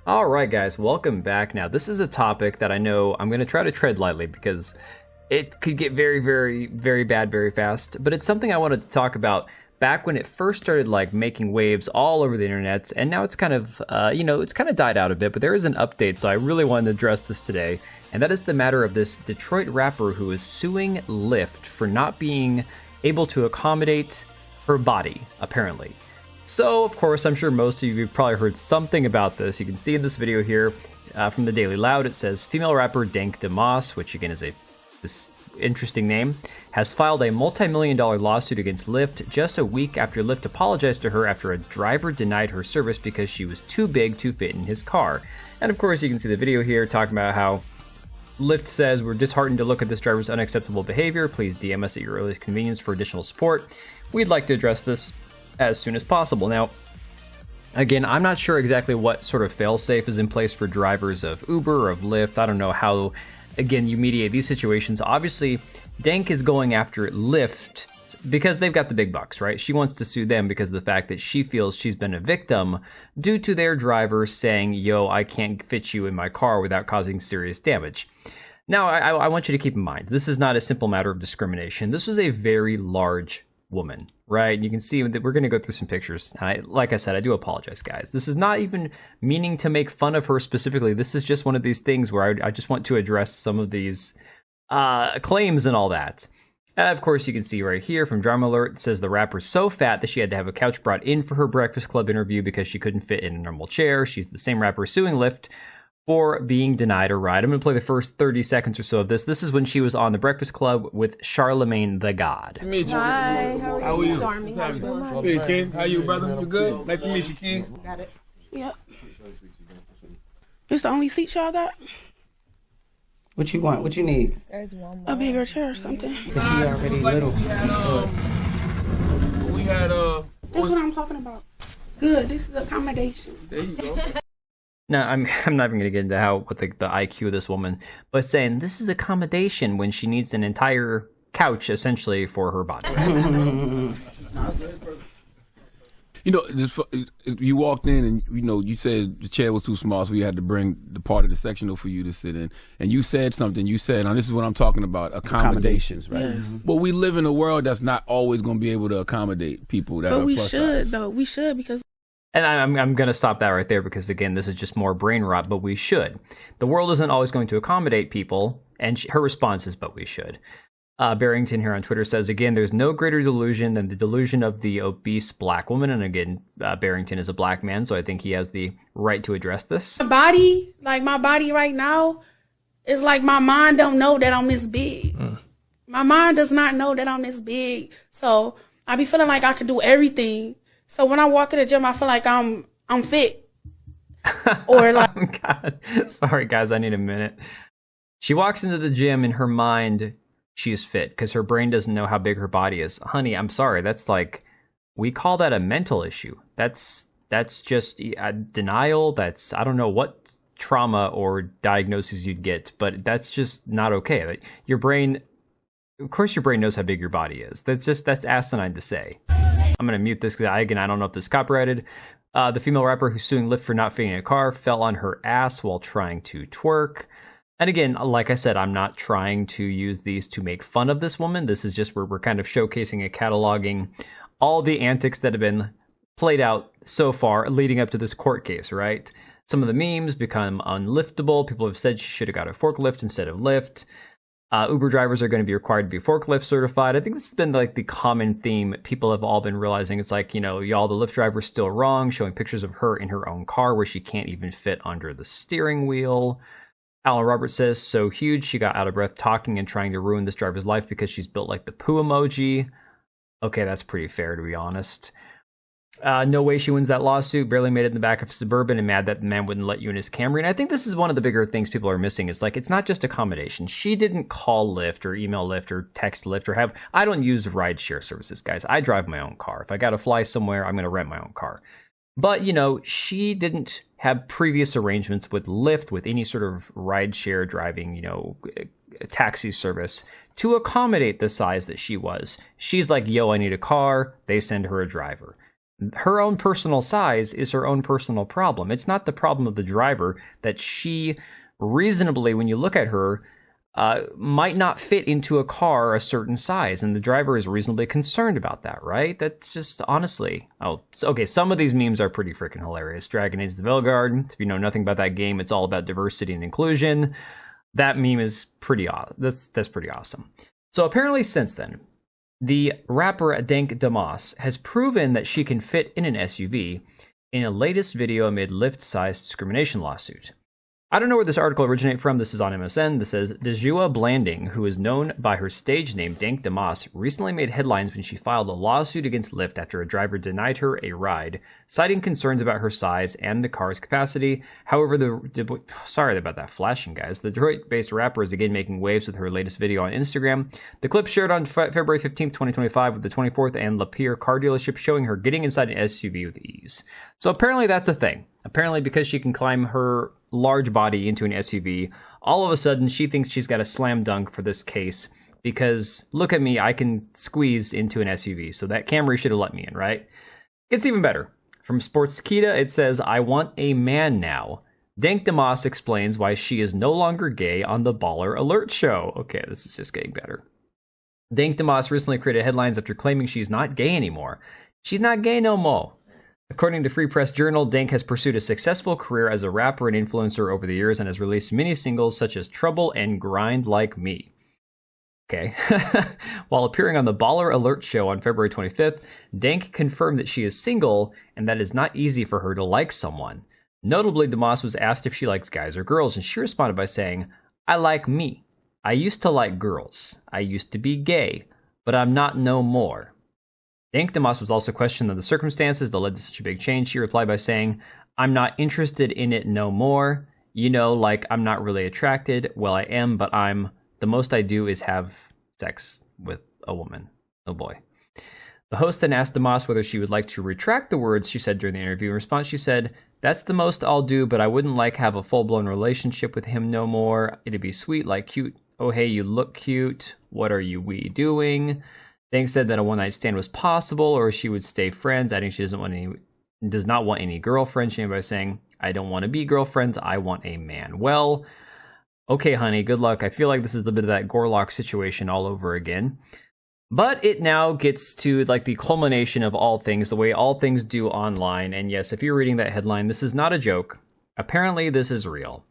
All right, guys, welcome back. Now, this is a topic that I know I'm going to try to tread lightly because it could get very, very, very bad very fast. But it's something I wanted to talk about back when it first started, like making waves all over the internet, and now it's kind of, it's kind of died out a bit. But there is an update, so I really wanted to address this today, and that is the matter of this Detroit rapper who is suing Lyft for not being able to accommodate her body, apparently. So, of course, I'm sure most of you have probably heard something about this. You can see in this video here from the Daily Loud, it says female rapper Dank Demoss, which again is this interesting name, has filed a multi-million-dollar lawsuit against Lyft just a week after Lyft apologized to her after a driver denied her service because she was too big to fit in his car. And of course, you can see the video here talking about how Lyft says, "We're disheartened to look at this driver's unacceptable behavior. Please DM us at your earliest convenience for additional support. We'd like to address this as soon as possible." Now, again, I'm not sure exactly what sort of failsafe is in place for drivers of Uber or of Lyft. I don't know how, again, you mediate these situations. Obviously, Dank is going after Lyft because they've got the big bucks, right? She wants to sue them because of the fact that she feels she's been a victim due to their driver saying, "Yo, I can't fit you in my car without causing serious damage." Now, I want you to keep in mind, this is not a simple matter of discrimination. This was a very large woman, right? You can see that we're going to go through some pictures. Like I said, I do apologize, guys. This is not even meaning to make fun of her specifically. This is just one of these things where I just want to address some of these claims and all that. And of course, you can see right here from Drama Alert, it says the rapper's so fat that she had to have a couch brought in for her Breakfast Club interview because she couldn't fit in a normal chair. She's the same rapper suing Lyft for being denied a ride. I'm going to play the first 30 seconds or so of this. This is when she was on the Breakfast Club with Charlemagne the God. Nice to meet you. Hi, how are you? Stormy, how you doing? Hey, Ken. How you, brother? You good? Nice to meet you, Ken. Got it. Yep. This the only seat y'all got? What you want? What you need? There's one more. A bigger chair or something? Cause she already little. We had That's what I'm talking about. Good. This is accommodation. There you go. Now, I'm not even going to get into what the IQ of this woman, but saying this is accommodation when she needs an entire couch, essentially, for her body. You walked in and, you said the chair was too small, so we had to bring the part of the sectional for you to sit in. And you said something. You said, now this is what I'm talking about, accommodations, right? Yes. But we live in a world that's not always going to be able to accommodate people that are But we plus should, size. though. We should because... And I'm going to stop that right there because, again, this is just more brain rot, but we should. The world isn't always going to accommodate people, and her response is, but we should. Barrington here on Twitter says, again, there's no greater delusion than the delusion of the obese black woman. And again, Barrington is a black man, so I think he has the right to address this. My body right now, is like my mind don't know that I'm this big. My mind does not know that I'm this big. So I be feeling like I could do everything. So when I walk in the gym, I feel like I'm fit. Or like... Oh, God. Sorry, guys, I need a minute. She walks into the gym in her mind, she is fit because her brain doesn't know how big her body is. Honey, I'm sorry. That's like, we call that a mental issue. That's just denial. That's, I don't know what trauma or diagnosis you'd get, but that's just not okay. Like, your brain, of course your brain knows how big your body is. That's asinine to say. I'm going to mute this because, I don't know if this is copyrighted. The female rapper who's suing Lyft for not fitting in a car fell on her ass while trying to twerk. And again, like I said, I'm not trying to use these to make fun of this woman. This is just where we're kind of showcasing and cataloging all the antics that have been played out so far leading up to this court case, right? Some of the memes become unliftable. People have said she should have got a forklift instead of Lyft. Uber drivers are going to be required to be forklift certified. I think this has been like the common theme. People have all been realizing it's like, y'all, the Lyft driver's still wrong, showing pictures of her in her own car where she can't even fit under the steering wheel. Alan Roberts says, so huge, she got out of breath talking and trying to ruin this driver's life because she's built like the poo emoji. Okay, that's pretty fair, to be honest. No way she wins that lawsuit. Barely made it in the back of a Suburban and mad that the man wouldn't let you in his Camry. And I think this is one of the bigger things people are missing. It's like, it's not just accommodation. She didn't call Lyft or email Lyft or text Lyft or have... I don't use rideshare services, guys. I drive my own car. If I got to fly somewhere, I'm going to rent my own car. But, she didn't have previous arrangements with Lyft, with any sort of rideshare driving, taxi service to accommodate the size that she was. She's like, yo, I need a car. They send her a driver. Her own personal size is her own personal problem. It's not the problem of the driver that she reasonably, when you look at her, might not fit into a car a certain size, and the driver is reasonably concerned about that, right? That's just, honestly... Oh, okay, some of these memes are pretty freaking hilarious. Dragon Age the Veilguard, if you know nothing about that game, it's all about diversity and inclusion. That meme is pretty awesome. That's pretty awesome. So apparently since then, the rapper Dank Demoss has proven that she can fit in an SUV in a latest video amid Lyft-sized discrimination lawsuit. I don't know where this article originated from. This is on MSN. This says, Dejua Blanding, who is known by her stage name Dank Demoss, recently made headlines when she filed a lawsuit against Lyft after a driver denied her a ride, citing concerns about her size and the car's capacity. However, sorry about that flashing, guys. The Detroit-based rapper is again making waves with her latest video on Instagram. The clip shared on February 15th, 2025 with the 24th and Lapeer car dealership showing her getting inside an SUV with ease. So apparently that's a thing. Apparently because she can climb her large body into an SUV, all of a sudden she thinks she's got a slam dunk for this case because, look at me, I can squeeze into an SUV. So that Camry should have let me in, right? It's even better. From Sportskita, it says, I want a man now. Dank Demoss explains why she is no longer gay on the Baller Alert show. Okay, this is just getting better. Dank Demoss recently created headlines after claiming she's not gay anymore. She's not gay no more. According to Free Press Journal, Dank has pursued a successful career as a rapper and influencer over the years and has released many singles such as Trouble and Grind Like Me. Okay. While appearing on the Baller Alert show on February 25th, Dank confirmed that she is single and that it's not easy for her to like someone. Notably, Demoss was asked if she likes guys or girls, and she responded by saying, I like me. I used to like girls. I used to be gay, but I'm not no more. Dank Demoss was also questioned on the circumstances that led to such a big change. She replied by saying, I'm not interested in it no more. You know, like, I'm not really attracted. Well, I am, but the most I do is have sex with a woman. Oh boy. The host then asked Demoss whether she would like to retract the words she said during the interview. In response, she said, that's the most I'll do, but I wouldn't like have a full-blown relationship with him no more. It'd be sweet, like cute. Oh, hey, you look cute. What are we doing? Dank said that a one-night stand was possible, or she would stay friends, adding she does not want any girlfriends. She ended by saying, I don't want to be girlfriends, I want a man. Well, okay, honey, good luck. I feel like this is a bit of that Gorlock situation all over again. But it now gets to like the culmination of all things, the way all things do online. And yes, if you're reading that headline, this is not a joke. Apparently, this is real.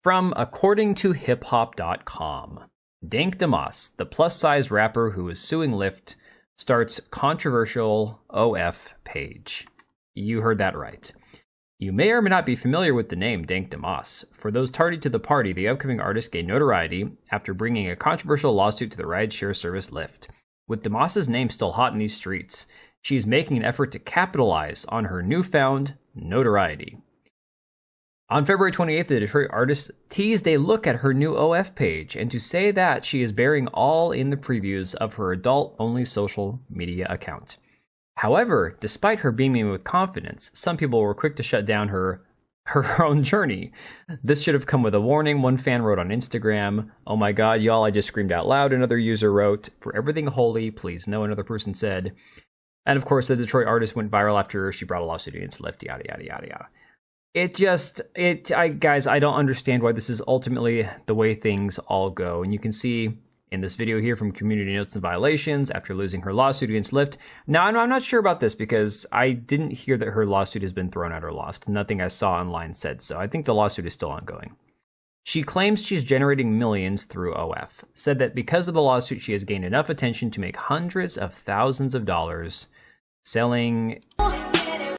From according to hiphop.com. Dank Demoss, the plus-size rapper who is suing Lyft, starts controversial OF page. You heard that right. You may or may not be familiar with the name Dank Demoss. For those tardy to the party, the upcoming artist gained notoriety after bringing a controversial lawsuit to the rideshare service Lyft. With Demoss's name still hot in these streets, she is making an effort to capitalize on her newfound notoriety. On February 28th, the Detroit artist teased a look at her new OF page, and to say that she is bearing all in the previews of her adult-only social media account. However, despite her beaming with confidence, some people were quick to shut down her own journey. This should have come with a warning, one fan wrote on Instagram. Oh my god, y'all, I just screamed out loud. Another user wrote, for everything holy, please no, another person said. And of course, the Detroit artist went viral after she brought a lawsuit against Lyft, yada, yada, yada, yada. Guys, I don't understand why this is ultimately the way things all go. And you can see in this video here from Community Notes and Violations after losing her lawsuit against Lyft. Now, I'm not sure about this because I didn't hear that her lawsuit has been thrown out or lost. Nothing I saw online said so. I think the lawsuit is still ongoing. She claims she's generating millions through OF. Said that because of the lawsuit, she has gained enough attention to make hundreds of thousands of dollars selling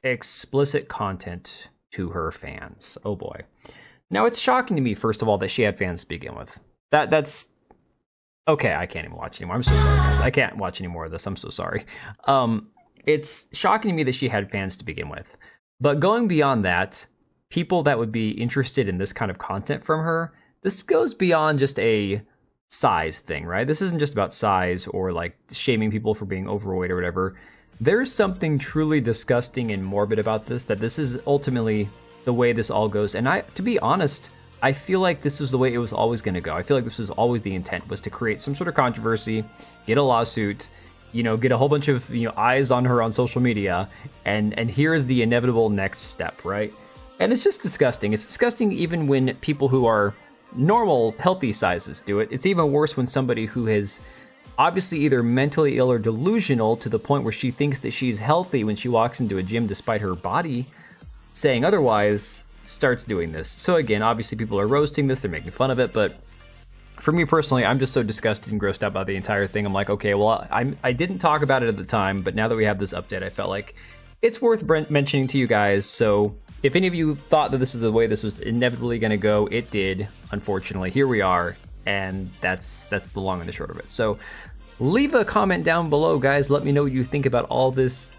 explicit content to her fans. Oh boy. Now it's shocking to me, first of all, that she had fans to begin with. That's okay. I can't even watch anymore. I'm so sorry, guys. I can't watch any more of this. I'm so sorry. It's shocking to me that she had fans to begin with. But going beyond that, people that would be interested in this kind of content from her, this goes beyond just a size thing, right? This isn't just about size or like shaming people for being overweight or whatever. There's something truly disgusting and morbid about this, that this is ultimately the way this all goes. And to be honest, I feel like this is the way it was always going to go. I feel like this was always the intent, was to create some sort of controversy, get a lawsuit, you know, get a whole bunch of, you know, eyes on her on social media, and here is the inevitable next step, right? And it's just disgusting. It's disgusting even when people who are normal, healthy sizes do it. It's even worse when somebody who has obviously either mentally ill or delusional to the point where she thinks that she's healthy when she walks into a gym despite her body saying otherwise starts doing this. So again, obviously people are roasting this, they're making fun of it, but for me personally, I'm just so disgusted and grossed out by the entire thing. I'm like, okay, well, I didn't talk about it at the time, but now that we have this update, I felt like it's worth mentioning to you guys. So if any of you thought that this is the way this was inevitably going to go, it did. Unfortunately, here we are, and that's the long and the short of it. So leave a comment down below, guys. Let me know what you think about all this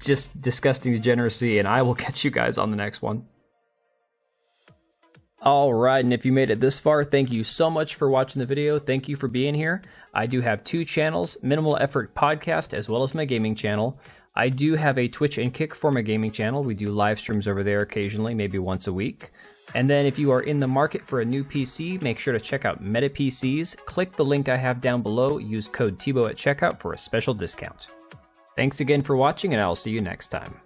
just disgusting degeneracy, and I will catch you guys on the next one. All right, and if you made it this far, thank you so much for watching the video. Thank you for being here. I do have 2 channels, Minimal Effort Podcast, as well as my gaming channel. I do have a Twitch and Kick for my gaming channel. We do live streams over there occasionally, maybe once a week. And then if you are in the market for a new PC, make sure to check out Meta PCs. Click the link I have down below. Use code TBO at checkout for a special discount. Thanks again for watching, and I'll see you next time.